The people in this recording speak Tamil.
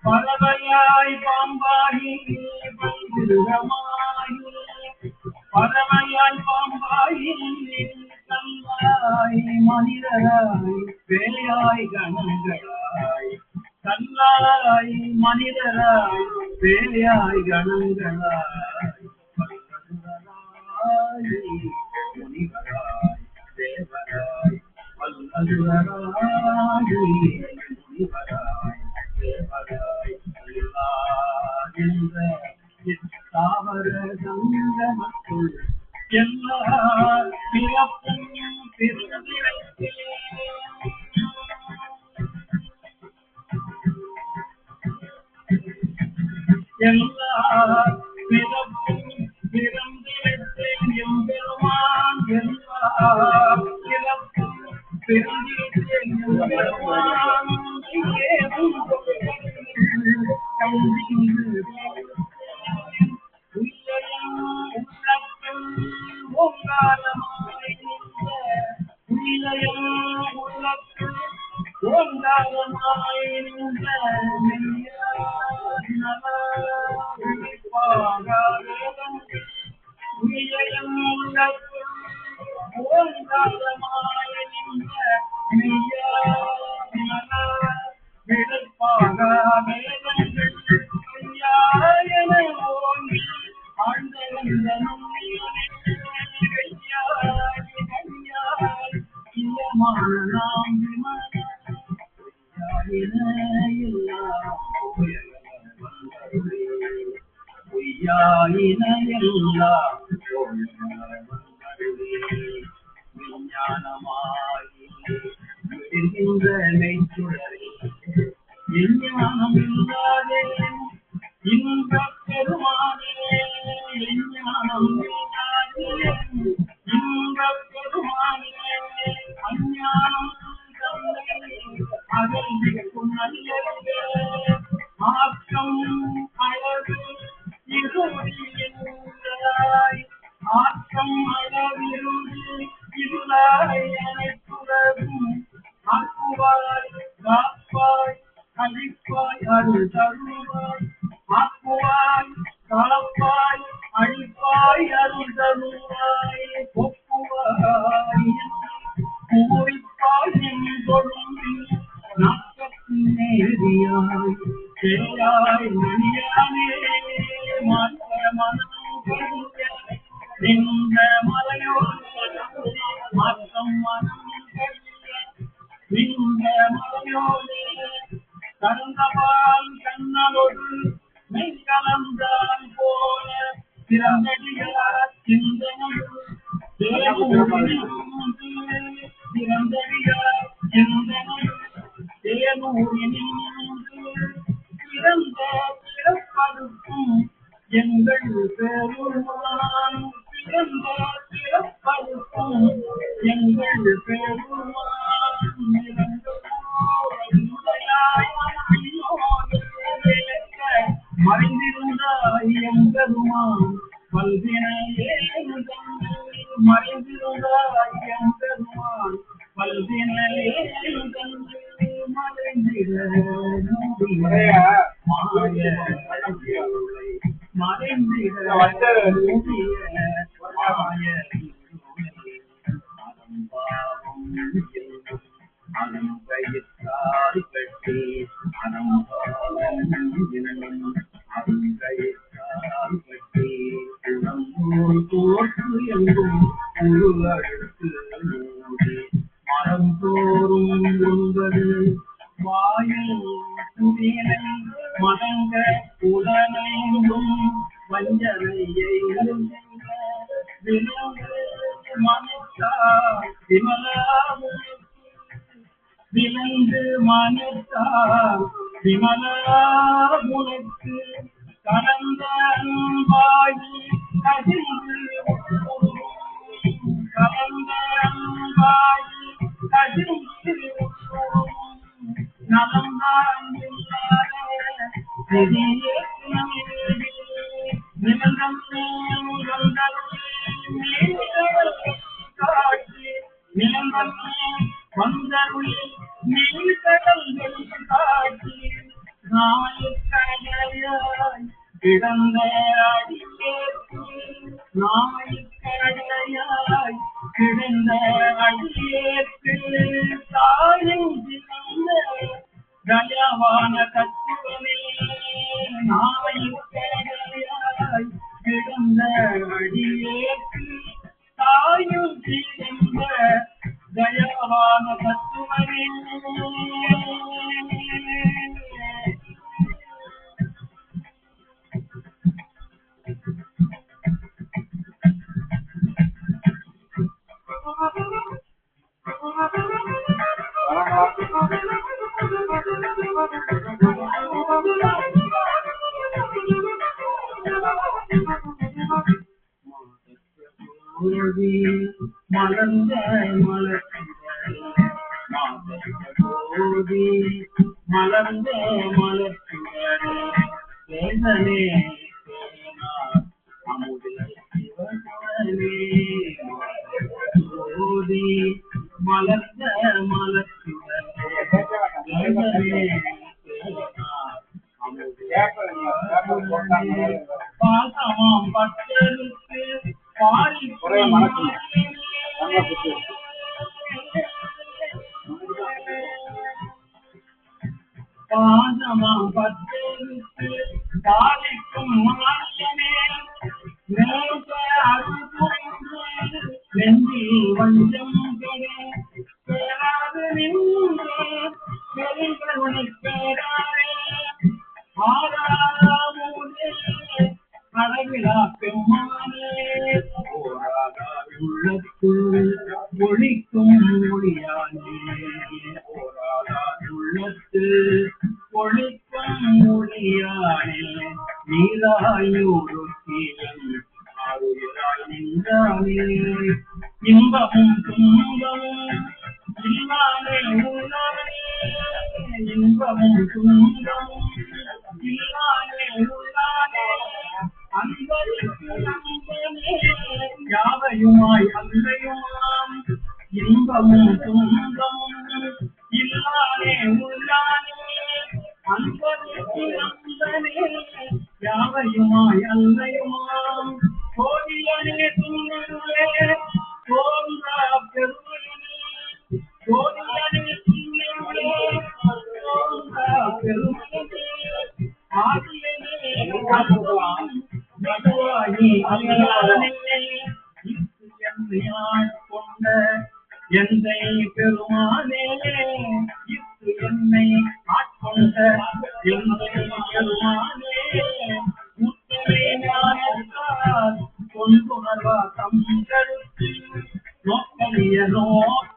பறவையாய் பாம்பாகி பல்விருகமாய் பறவையாய் பாம்பாகி கல்லாய் மனிதராய் வேலையாய் கணங்களாய் கல்லாய் மனிதராய் வேலையாய் கணங்களாய் முனிவராய் தேவராய் வல்லவராய் முனிவராய் தேவராய் தாவர சங்கமத்துள் எல்லா பிறப்பும் பிறந்திருக்கிறேன் எல்லா பிறப்பும் பிறந்திருக்கிறேன் எம்பெருமான் எல்லா பிறப்பும் பிறந்திருக்கிறேன் எம்பெருமான் விளைந்து மனத்தால் விமலாமுனக்கு கடந்த அன்பாகி கசிந்து கலந்த அன்பாகி கசிந்து நலம்தான் இல்லாத பெரிய நிலங்கள் காட்சி நிலங்கள் வந்தருளி நீழ்கடல்கள் காட்சி நாயக்கடையாய் கிடந்த அடியேற்கு நாயக்கடையாய் கிடந்த அடியேற்கு தாயின் சிறந்த தயவான தத்துவமே நாயக்கடையாய் கிடந்த அடியேற்கு தாயும் சிறந்த தயவான தத்துவமே மலர்ந்த மலர்ச்சி மலர்ந்த மலர்ச்சிவரே வேதனே அமுதே சிவனே ஓதி மலர்ந்த மலர்ச்சிவரே வேதனே பாசமாம் பட்டருக்கு பாசமாம் பட்டருக்கு பாலிக்கும் மாயமே நேச அருள் வெந்தி வஞ்சம் பேராது நின்று பெருங்கருணை பேராரே ஆராமுதே அழகிலா பெம்மானே போராதா உள்ளத்துள் ஒளிக்கும் ஒளியானே போராதா உள்ளத்து ஒளிக்கும் ஒளியானே நீராயூருத்தீரன் ஆறுயிராய் நின்றானே இன்பமும் துன்பமும் இல்லானே உள்ளானே இன்பமும் துன்பமும் இல்லானே உள்ளானே அன்பருக்கு அன்பனே யாவையுமாய் அல்லையுமாம் இன்பமும் துன்பமும் இல்லானே உள்ளானே அன்பருக்கு அன்பனே யாவையுமாய் அல்லையுமாம் கோடியனே துன்னருளே தோன்றா பெருமையினே கோடியனே துன்னருளே தோன்றா பெருமையினே ஆதியனே பகவானி அல்லானே என்னையாய் கொண்ட எந்தை பெருமானே என்னை ஆட்கொண்ட எந்தை பெருமானே முத்தனை ஞானத்தால் கொண்டுணர்வா தம் கருத்து நோக்கலிய நோக்க